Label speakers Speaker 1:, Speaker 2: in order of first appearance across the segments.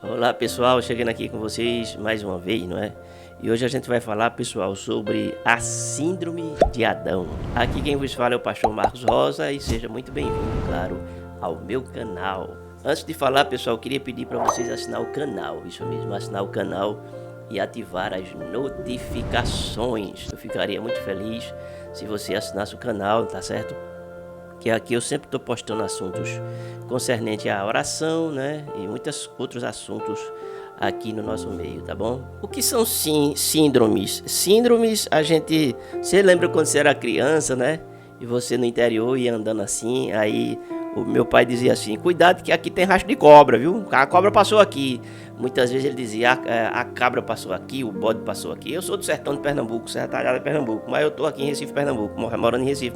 Speaker 1: Olá pessoal, chegando aqui com vocês mais uma vez, não é? E hoje a gente vai falar, pessoal, sobre a Síndrome de Adão. Aqui quem vos fala é o pastor Marcos Rosa e seja muito bem-vindo, claro, ao meu canal. Antes de falar, pessoal, eu queria pedir para vocês assinar o canal, isso mesmo, assinar o canal e ativar as notificações. Eu ficaria muito feliz se você assinasse o canal, tá certo? Que aqui eu sempre estou postando assuntos concernentes à oração, né? E muitos outros assuntos aqui no nosso meio, tá bom? O que são síndromes? Síndromes, você lembra quando você era criança, né? E você no interior ia andando assim, aí o meu pai dizia assim, cuidado que aqui tem rastro de cobra, viu? A cobra passou aqui. Muitas vezes ele dizia, a cabra passou aqui, o bode passou aqui. Eu sou do sertão de Pernambuco, Serra Talhada de Pernambuco, mas eu tô aqui em Recife, Pernambuco, morando em Recife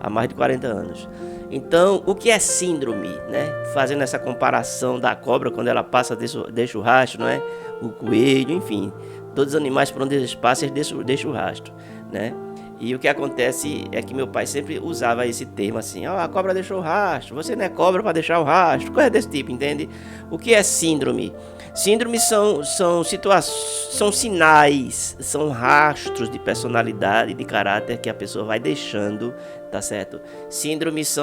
Speaker 1: há mais de 40 anos. Então, o que é síndrome, né? Fazendo essa comparação da cobra, quando ela passa, deixa o rastro, não é? O coelho, enfim, todos os animais por onde eles passam, eles deixam o rastro, né? E o que acontece é que meu pai sempre usava esse termo assim, a cobra deixou o rastro, você não é cobra para deixar o rastro, coisa desse tipo, entende? O que é síndrome? Síndromes são situações, são sinais, são rastros de personalidade, de caráter que a pessoa vai deixando, tá certo? Síndromes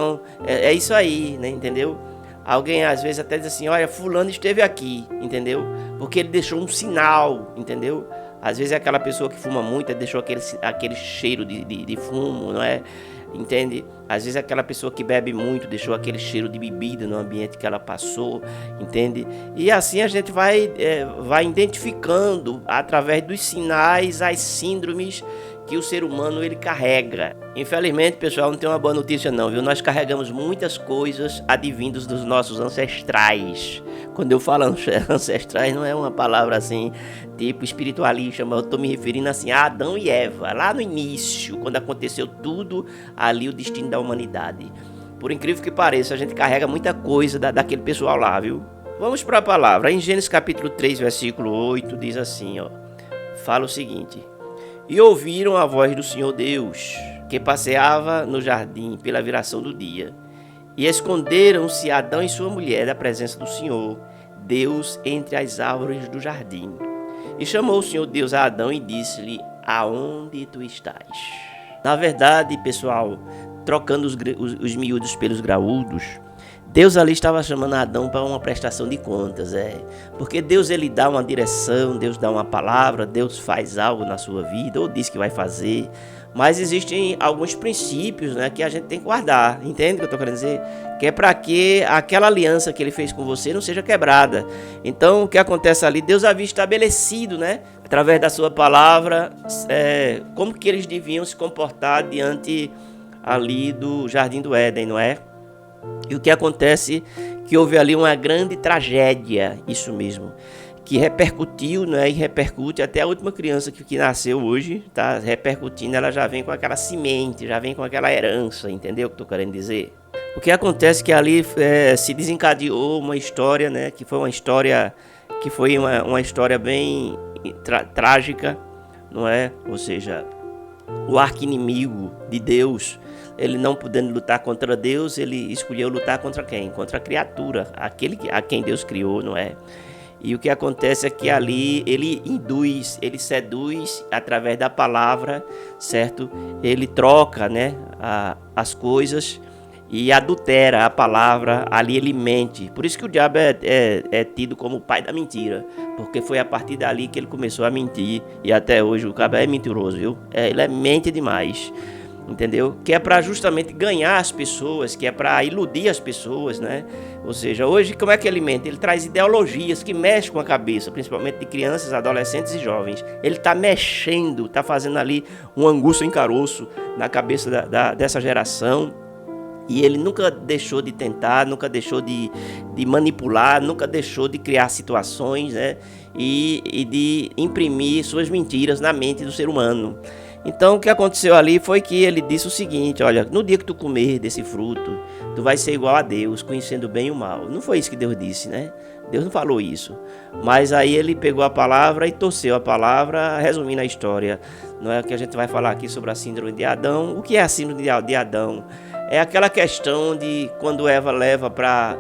Speaker 1: é isso aí, né, entendeu? Alguém às vezes até diz assim, olha, fulano esteve aqui, entendeu? Porque ele deixou um sinal, entendeu? Às vezes é aquela pessoa que fuma muito, deixou aquele cheiro de fumo, não é? Entende? Às vezes é aquela pessoa que bebe muito, deixou aquele cheiro de bebida no ambiente que ela passou, entende? E assim a gente vai identificando, através dos sinais, as síndromes que o ser humano ele carrega. Infelizmente, pessoal, não tem uma boa notícia não, viu? Nós carregamos muitas coisas advindas dos nossos ancestrais. Quando eu falo ancestrais, não é uma palavra assim, tipo espiritualista, mas eu estou me referindo assim a Adão e Eva, lá no início, quando aconteceu tudo ali, o destino da humanidade. Por incrível que pareça, a gente carrega muita coisa daquele pessoal lá, viu? Vamos para a palavra. Em Gênesis capítulo 3, versículo 8, diz assim, ó. Fala o seguinte: e ouviram a voz do Senhor Deus, que passeava no jardim pela viração do dia. E esconderam-se Adão e sua mulher da presença do Senhor, Deus, entre as árvores do jardim. E chamou o Senhor Deus a Adão e disse-lhe, aonde tu estás? Na verdade, pessoal, trocando os miúdos pelos graúdos, Deus ali estava chamando Adão para uma prestação de contas, porque Deus ele dá uma direção, Deus dá uma palavra, Deus faz algo na sua vida, ou diz que vai fazer, mas existem alguns princípios, né, que a gente tem que guardar, entende o que eu estou querendo dizer? Que é para que aquela aliança que ele fez com você não seja quebrada. Então o que acontece ali, Deus havia estabelecido, né, através da sua palavra, como que eles deviam se comportar diante ali do Jardim do Éden, não é? E o que acontece que houve ali uma grande tragédia, isso mesmo, que repercutiu, né, e repercute até a última criança que nasceu hoje, tá repercutindo, ela já vem com aquela semente, já vem com aquela herança, entendeu o que eu tô querendo dizer? O que acontece que ali se desencadeou uma história, né, que foi uma história bem trágica, não é? Ou seja, o arqui-inimigo de Deus, ele não podendo lutar contra Deus, ele escolheu lutar contra quem? Contra a criatura, aquele a quem Deus criou, não é? E o que acontece é que ali ele induz, ele seduz através da palavra, certo? Ele troca, né, as coisas e adultera a palavra, ali ele mente. Por isso que o diabo é tido como o pai da mentira, porque foi a partir dali que ele começou a mentir, e até hoje o cabo é mentiroso, viu? Ele mente demais, entendeu? Que é para justamente ganhar as pessoas, que é para iludir as pessoas, né? Ou seja, hoje como é que ele mente? Ele traz ideologias que mexem com a cabeça, principalmente de crianças, adolescentes e jovens. Ele está mexendo, está fazendo ali um anguço em caroço na cabeça dessa geração. E ele nunca deixou de tentar, nunca deixou de manipular, nunca deixou de criar situações, né? E de imprimir suas mentiras na mente do ser humano. Então o que aconteceu ali foi que ele disse o seguinte, olha, no dia que tu comer desse fruto, tu vai ser igual a Deus, conhecendo o bem e o mal. Não foi isso que Deus disse, né? Deus não falou isso. Mas aí ele pegou a palavra e torceu a palavra, resumindo a história. Não é o que a gente vai falar aqui sobre a síndrome de Adão. O que é a síndrome de Adão? É aquela questão de quando Eva leva para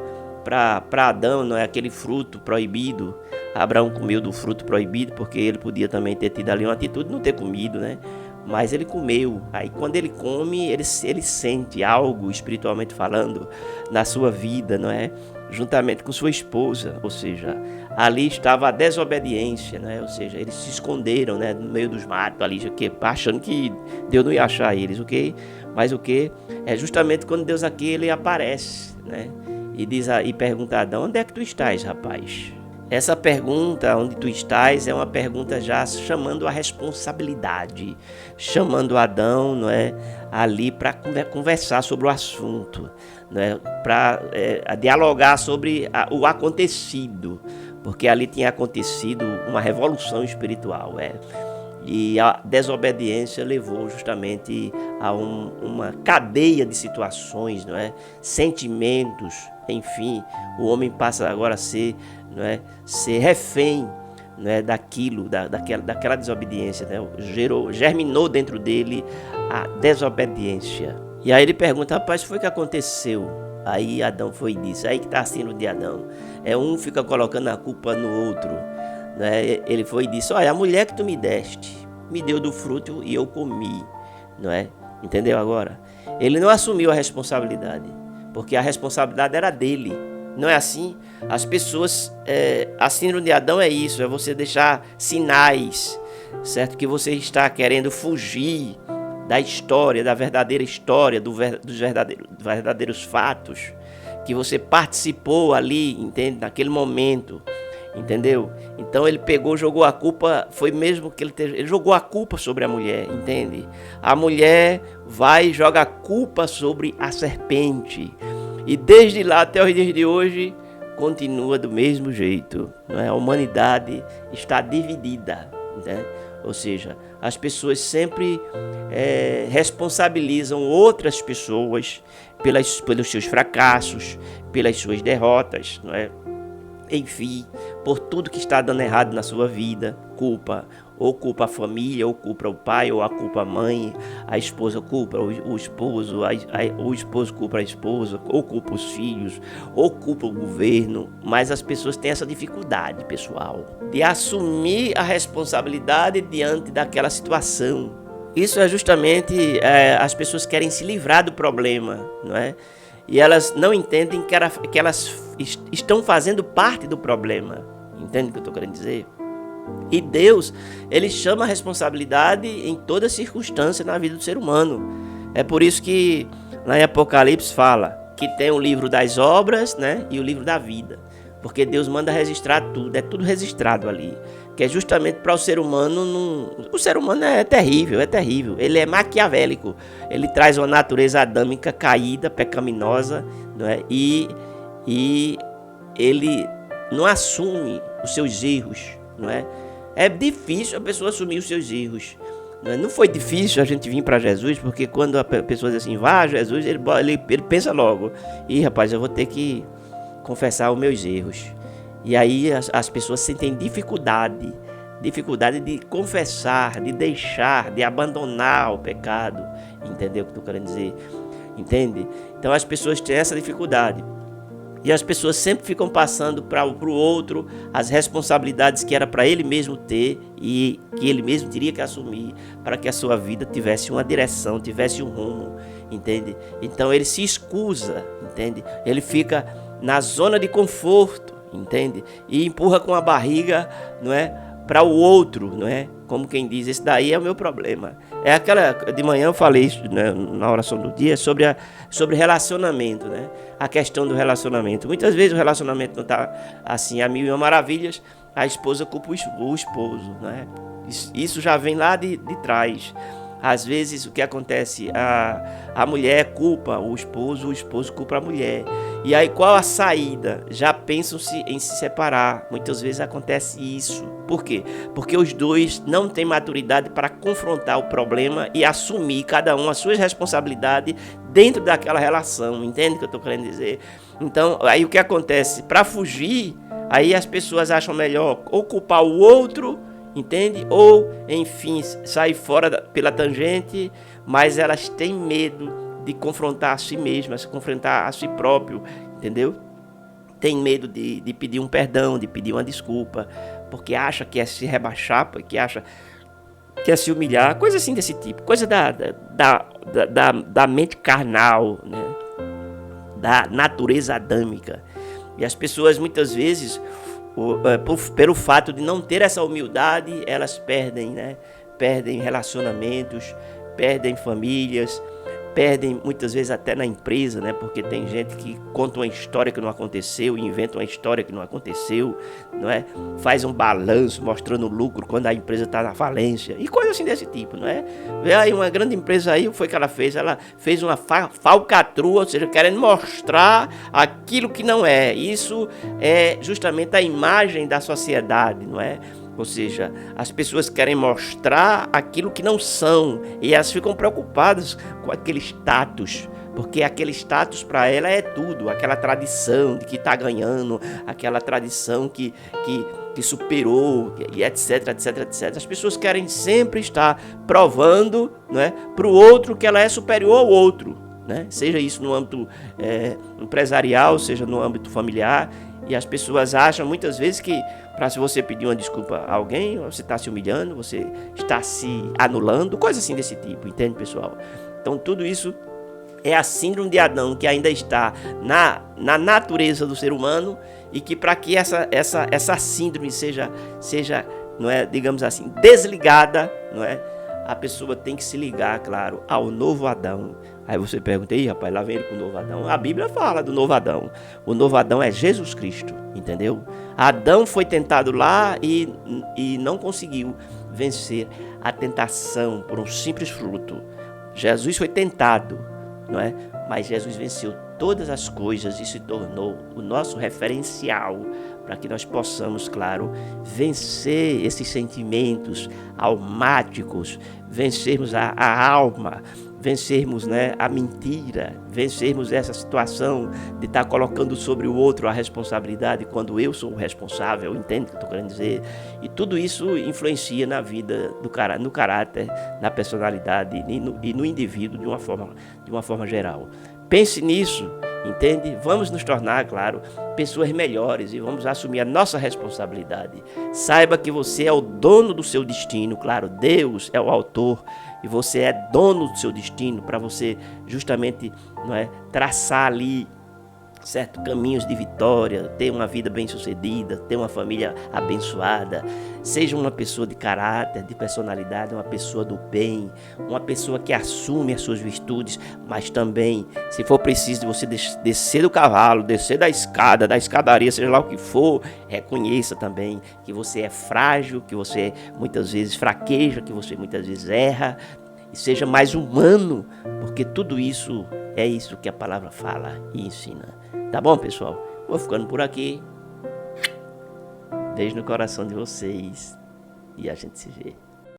Speaker 1: para Adão, não é, aquele fruto proibido. Abraão comeu do fruto proibido, porque ele podia também ter tido ali uma atitude de não ter comido, né? Mas ele comeu. Aí quando ele come, ele sente algo, espiritualmente falando, na sua vida, não é? Juntamente com sua esposa, ou seja, ali estava a desobediência, né? Ou seja, eles se esconderam, né, no meio dos matos ali, achando que Deus não ia achar eles, ok? Mas o que? É justamente quando Deus aqui ele aparece, né? E pergunta a Adão: onde é que tu estás, rapaz? Essa pergunta, onde tu estás, é uma pergunta já chamando a responsabilidade, chamando Adão, não é, ali para conversar sobre o assunto, não é, para dialogar sobre o acontecido, porque ali tinha acontecido uma revolução espiritual, e a desobediência levou justamente a uma cadeia de situações, não é, sentimentos, enfim, o homem passa agora a ser, não é, ser refém, não é, daquela desobediência, né? Germinou dentro dele a desobediência. E aí ele pergunta: rapaz, foi o que aconteceu? Aí Adão foi e disse, aí que está sendo de Adão, um fica colocando a culpa no outro, né? Ele foi e disse: olha, a mulher que tu me deste me deu do fruto e eu comi, não é? Entendeu agora? Ele não assumiu a responsabilidade, porque a responsabilidade era dele. Não é assim? As pessoas, a síndrome de Adão é isso, é você deixar sinais, certo? Que você está querendo fugir da história, da verdadeira história, dos verdadeiros fatos, que você participou ali, entende? Naquele momento, entendeu? Então ele jogou a culpa, foi mesmo que ele jogou a culpa sobre a mulher, entende? A mulher vai e joga a culpa sobre a serpente. E desde lá até os dias de hoje, continua do mesmo jeito, não é? A humanidade está dividida, né? Ou seja, as pessoas sempre responsabilizam outras pessoas pelos seus fracassos, pelas suas derrotas, não é? Enfim, por tudo que está dando errado na sua vida, culpa a família, ou culpa o pai, ou a culpa a mãe, a esposa culpa o esposo, o esposo culpa a esposa, ou culpa os filhos, ou culpa o governo. Mas as pessoas têm essa dificuldade, pessoal, de assumir a responsabilidade diante daquela situação. Isso é justamente, as pessoas querem se livrar do problema, não é? E elas não entendem que elas estão fazendo parte do problema. Entende o que eu estou querendo dizer? E Deus, ele chama a responsabilidade em toda circunstância na vida do ser humano. É por isso que lá em Apocalipse fala que tem o livro das obras, né, e o livro da vida. Porque Deus manda registrar tudo, é tudo registrado ali. Que é justamente para o ser humano. O ser humano é terrível, ele é maquiavélico. Ele traz uma natureza adâmica caída, pecaminosa, não é? E ele não assume os seus erros, não é? É difícil a pessoa assumir os seus erros. Não foi difícil a gente vir para Jesus, porque quando a pessoa diz assim, vá a Jesus, ele pensa logo, rapaz, eu vou ter que confessar os meus erros. E aí as pessoas sentem dificuldade de confessar, de deixar, de abandonar o pecado. Entendeu o que eu estou querendo dizer? Entende? Então as pessoas têm essa dificuldade. E as pessoas sempre ficam passando para o outro as responsabilidades que era para ele mesmo ter e que ele mesmo teria que assumir para que a sua vida tivesse uma direção, tivesse um rumo, entende? Então ele se excusa, entende? Ele fica na zona de conforto, entende? E empurra com a barriga, não é? Para o outro, não é? Como quem diz, esse daí é o meu problema. É aquela, de manhã eu falei isso, né, na oração do dia, sobre relacionamento, né? A questão do relacionamento. Muitas vezes o relacionamento não está assim a mil e uma maravilhas, a esposa culpa o esposo, né? Isso já vem lá de trás. Às vezes o que acontece, a mulher culpa o esposo culpa a mulher. E aí qual a saída? Já pensam-se em se separar. Muitas vezes acontece isso. Por quê? Porque os dois não têm maturidade para confrontar o problema e assumir cada um as suas responsabilidades dentro daquela relação. Entende o que eu estou querendo dizer? Então, aí o que acontece? Para fugir, aí as pessoas acham melhor ou culpar o outro, entende? Ou, enfim, sair fora pela tangente, mas elas têm medo de confrontar a si mesmas, confrontar a si próprio, entendeu? tem medo de pedir um perdão, de pedir uma desculpa, porque acha que é se rebaixar, porque acha que é se humilhar, coisa assim desse tipo, coisa da mente carnal, né? Da natureza adâmica. E as pessoas muitas vezes, pelo fato de não ter essa humildade, elas perdem, né? Perdem relacionamentos, perdem famílias, perdem muitas vezes até na empresa, né? Porque tem gente que conta uma história que não aconteceu, inventa uma história que não aconteceu, não é? Faz um balanço mostrando o lucro quando a empresa está na falência e coisa assim desse tipo, não é? Vê aí uma grande empresa aí, o que foi que ela fez? Ela fez uma falcatrua, ou seja, querendo mostrar aquilo que não é. Isso é justamente a imagem da sociedade, não é? Ou seja, as pessoas querem mostrar aquilo que não são e elas ficam preocupadas com aquele status, porque aquele status para ela é tudo, aquela tradição de que está ganhando, aquela tradição que superou, e etc, etc, etc. As pessoas querem sempre estar provando, né, para o outro que ela é superior ao outro, né? Seja isso no âmbito empresarial, seja no âmbito familiar. E as pessoas acham muitas vezes que se você pedir uma desculpa a alguém, você está se humilhando, você está se anulando, coisa assim desse tipo, entende, pessoal? Então tudo isso é a síndrome de Adão que ainda está na natureza do ser humano e que para que essa síndrome seja, não é, digamos assim, desligada, não é? A pessoa tem que se ligar, claro, ao novo Adão. Aí você pergunta, aí rapaz, lá vem ele com o novo Adão. A Bíblia fala do novo Adão. O novo Adão é Jesus Cristo, entendeu? Adão foi tentado lá e não conseguiu vencer a tentação por um simples fruto. Jesus foi tentado, não é? Mas Jesus venceu todas as coisas e se tornou o nosso referencial para que nós possamos, claro, vencer esses sentimentos almáticos, vencermos a alma, vencermos, né, a mentira, vencermos essa situação de estar colocando sobre o outro a responsabilidade quando eu sou o responsável, entende o que eu estou querendo dizer? E tudo isso influencia na vida, no caráter, na personalidade e no indivíduo de uma forma geral. Pense nisso, entende? Vamos nos tornar, claro, pessoas melhores e vamos assumir a nossa responsabilidade. Saiba que você é o dono do seu destino, claro, Deus é o autor e você é dono do seu destino para você justamente, não é, traçar ali certo, caminhos de vitória, ter uma vida bem-sucedida, ter uma família abençoada, seja uma pessoa de caráter, de personalidade, uma pessoa do bem, uma pessoa que assume as suas virtudes, mas também, se for preciso você descer do cavalo, descer da escadaria, seja lá o que for, reconheça também que você é frágil, que você muitas vezes fraqueja, que você muitas vezes erra, e seja mais humano, porque tudo isso é isso que a palavra fala e ensina. Tá bom, pessoal? Vou ficando por aqui. Beijo no coração de vocês e a gente se vê.